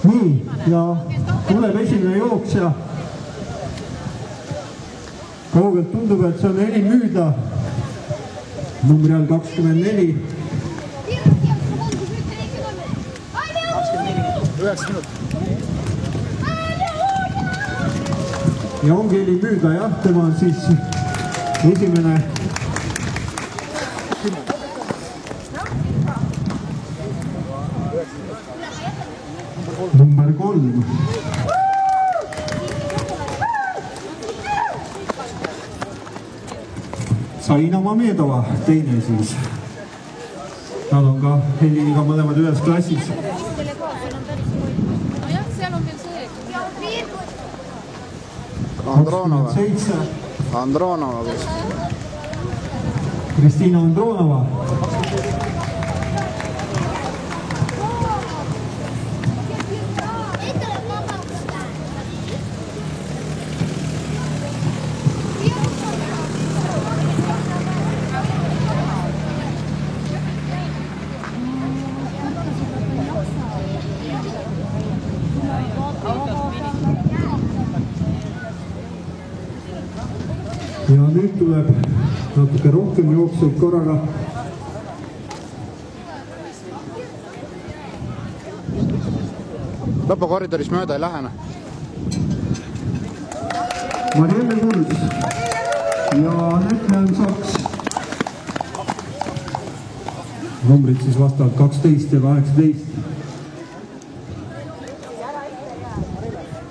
Nii, ja tuleb esimene jooksja. Kaugelt tundub, et see on enim müüda. Numbri all 24. 9 minut. Ja ongi enim müüda, jah, tema on siis esimene. Number 3. Saina Mamedova, teine siis. Nad on ka Heliniga mõlemad ühes klassis. Andronova. Andronova. Kristina Andronova. Ja nüüd tuleb natuke rohkem jooksjaid korraga. Lõpukoridoris mööda ei lähene. Marielle Kurs ja Netlen Saks. Numbrid siis vastavalt 12 ja 18.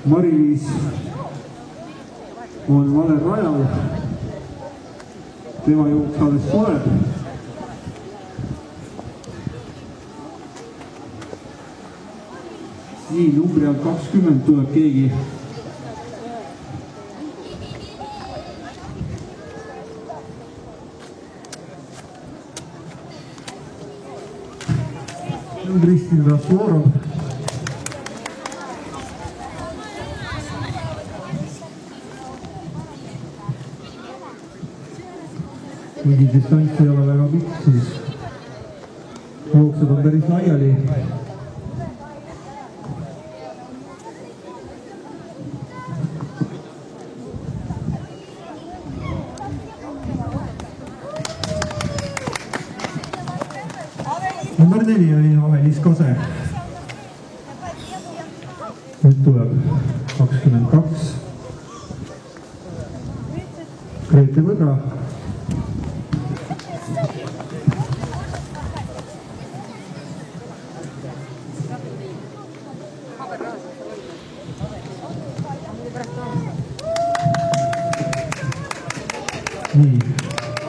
Mari-Liis on vale rajal. Tema jooks alles tuleb. Nii, numbri all 20 tuleb keegi. Kristin Rasvorov. Kuigi distants ei ole väga pikk, siis jooksed on päris laiali. Number 4 oli Avelis Kose. Nüüd tuleb 22. Grete Võdra. Nii,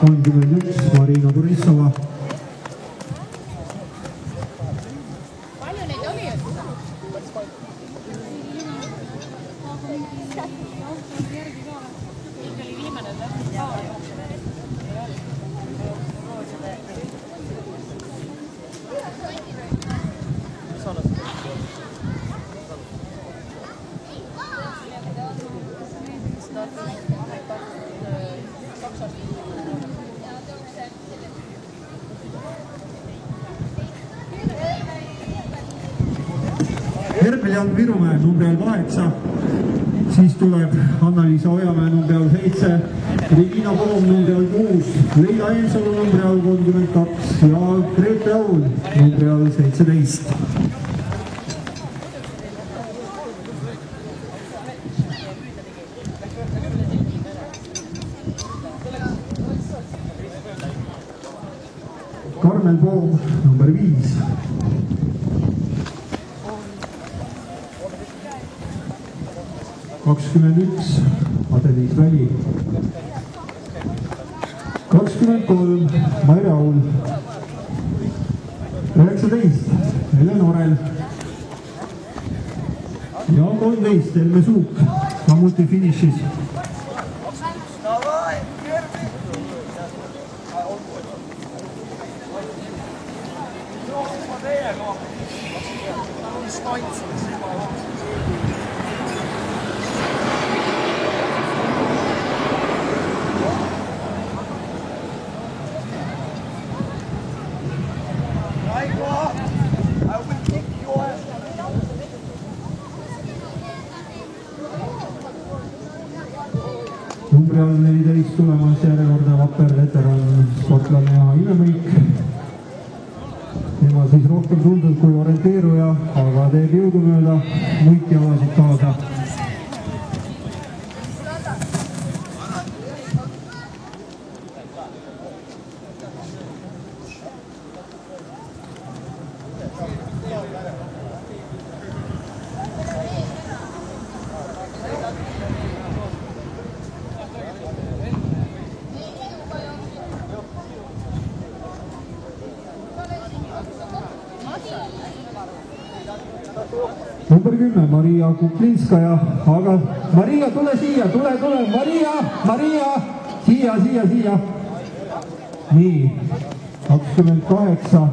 31, Marina Borissova. Palju neid oli? Oli viimane Herbel-Jan Virumäe numbri all 8, siis tuleb Anna-Liisa Ojamäe numbri all 7, Regina Poom numbri all 6, Leila Eensalu numbri all 32 ja Grete Aul numbri all 17. Karmel Poom number 5. Kakskümmend Adeliis Väli. 23 Maire Aul. 19 Helen Orel. Ja 13 Elme Suuk. Samuti finišis. numbri all 14 tulemas järjekordne vapper veteran sportlane ja imemõik. Tema siis rohkem tundub kui orienteeruja, aga teeb jõudumööda muidki alasid kaasa. Number 10, Maria Kuklinskaja, aga Maria, tule siia, tule, Maria, siia. Nii, 28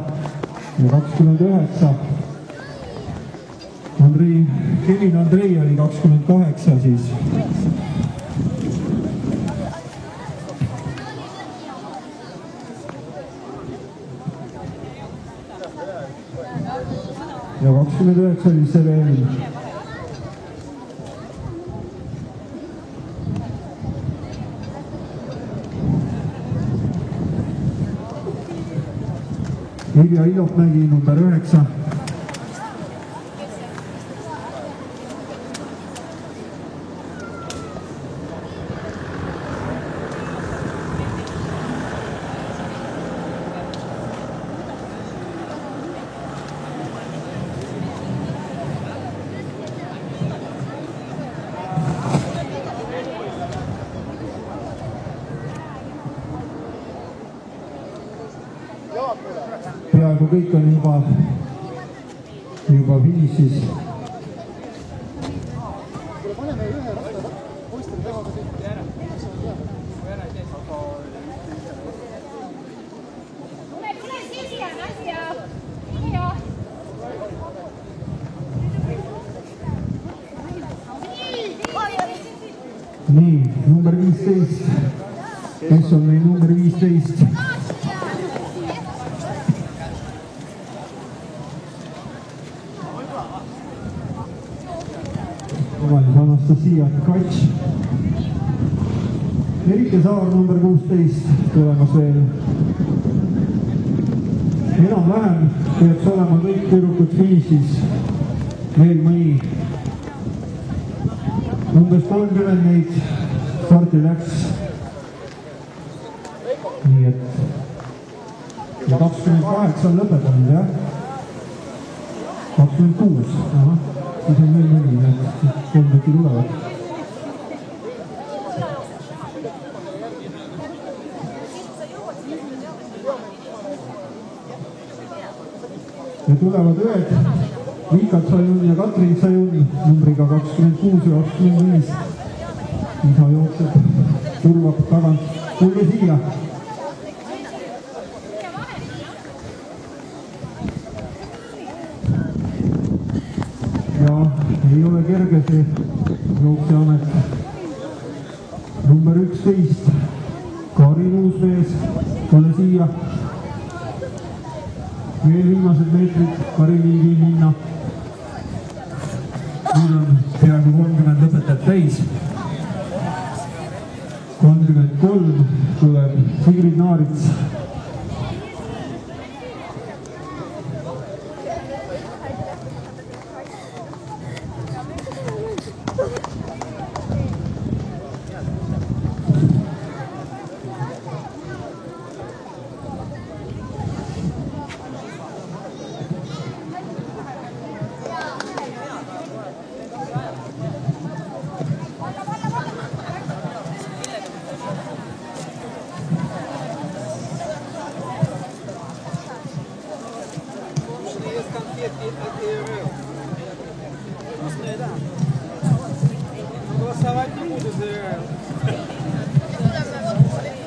ja 29. Kevin Andrei oli 28 siis. Ja 29 oli Severin. Irja Ilopmägi, number 9. Peaaegu kõik on juba finišis. Nii, number 15. Kes on meil number 15? Anastasia Tkatš. Erike Saar, number 16, tulemas veel. Enam-vähem peaks olema kõik tüdrukud finišis. Veel mõni. Umbes 30 neid starti läks. Nii et 28 on lõpetanud, jah? 26, ahah. Siis on veel mõni, need 3 tükki tulevad. Ja tulevad ühed Vikat Sajun ja Katrin Sajun numbriga 26 ja 25. Isa jookseb, turvab tagant. Tulge siia! Ja ei ole kerge see jooksjaamet. Number 11, Karin Uusmees, tule siia. Veel viimased meetrid, Karinil viib minna. Nüüd on peaaegu 30 lõpetajat täis. 33 tuleb Sigrid Naarits.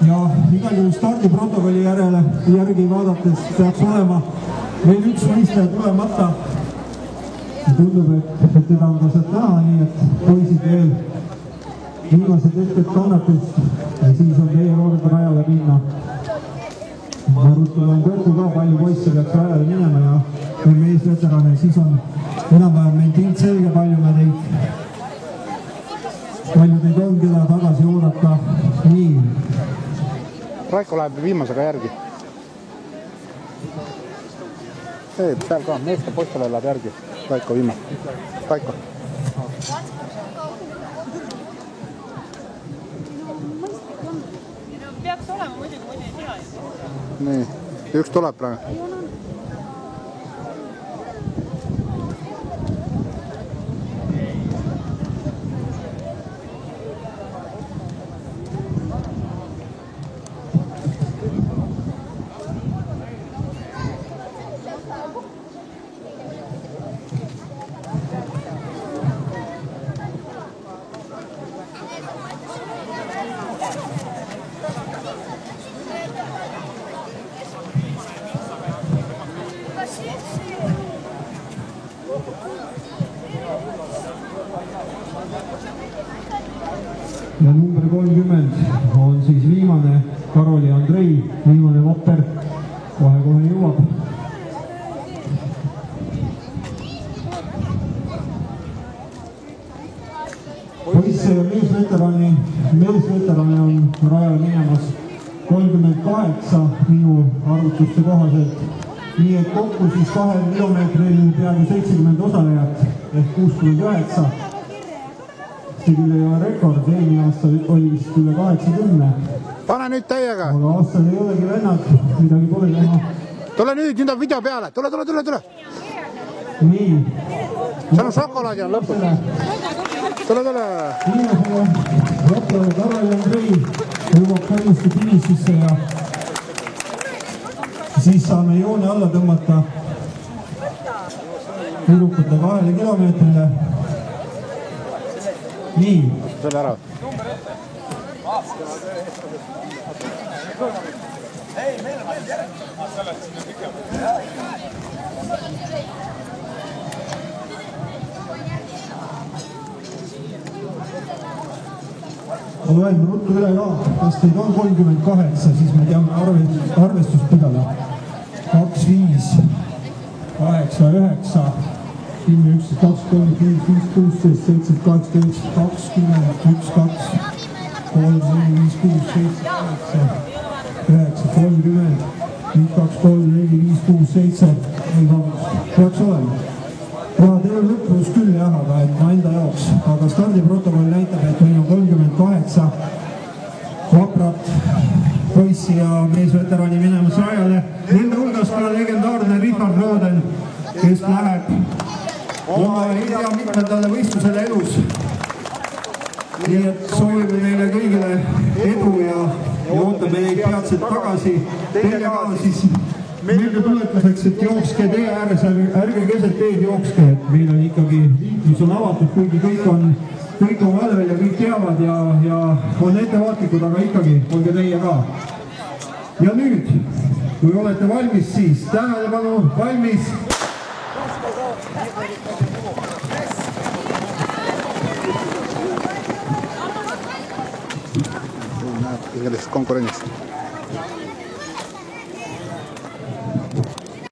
Ja igal juhul stardiprotokolli järgi vaadates peaks olema veel üks võistleja tulemata. Tundub, et teda on ka sealt näha, nii et poisid veel viimased hetked kannates ja siis on teie kord rajale minna. Ma ruttan on kokku ka palju poisse peaks rajale minema ja meesveterane, siis on enam-vähem meil pilt selge, palju teid on, keda tagasi oodata. Raiko läheb viimasega järgi. Ei, seal ka, meeste poistele läheb järgi. Raiko viimane. Raiko. Peaks olema muidugi ei tea. Nii, üks tuleb praegu. Ja number 30 on siis viimane Karoli Andrei, viimane vapper, kohe jõuab. Poisse ja meesveterane on rajal minemas 38 minu arvutuste kohaselt. Nii et kokku siis 2 kilomeetril peaaegu 70 osalejat ehk 69. See küll ei ole rekord, eelmine aasta oli vist üle 80. Pane nüüd täiega! Aga aastal ei olegi vennad, midagi pole teha. Tule nüüd on video peale! Tule! Nii. Seal on šokolaadi on lõpus. Tule! Viimasega Rapla Karol Andrei jõuab kallusti finisisse ja siis saame joone alla tõmmata tüdrukute 2 kilomeetrile. Nii. Selle ära. Ma loen ruttu üle ka, kas teid on 38, siis me teame arvestust pidada. 2, 5, 8, 9, 10, 11, 12, 13, 15, 16, 17, 18, 20, 1, 2, 3, 4, 5, 6, 7, 8, 9, 30, 1, 2, 3, 4, 5, 6, 7, peaks olema. Teil on lõppus küll jah, aga ma enda jaoks. Aga stardiprotokoll näitab, et meil on 38 vaprat poissi ja meesveterani minemas rajale. Nende hulgas ka legendaarne Richard Röden, kes läheb oma ei tea mitmendale võistlusele elus. Nii et soovime neile kõigile edu ja ootame neid peatselt tagasi. Teile ka siis meelde tuletuseks, et jookske tee ääres, ärge keset teed jookske, et meil on ikkagi liiklus on avatud, kuigi kõik on valvel ja kõik teavad ja on ettevaatlikud, aga ikkagi olge teie ka. Ja nüüd, kui olete valmis, siis tähelepanu, valmis! Näeb kõigest konkurentsi.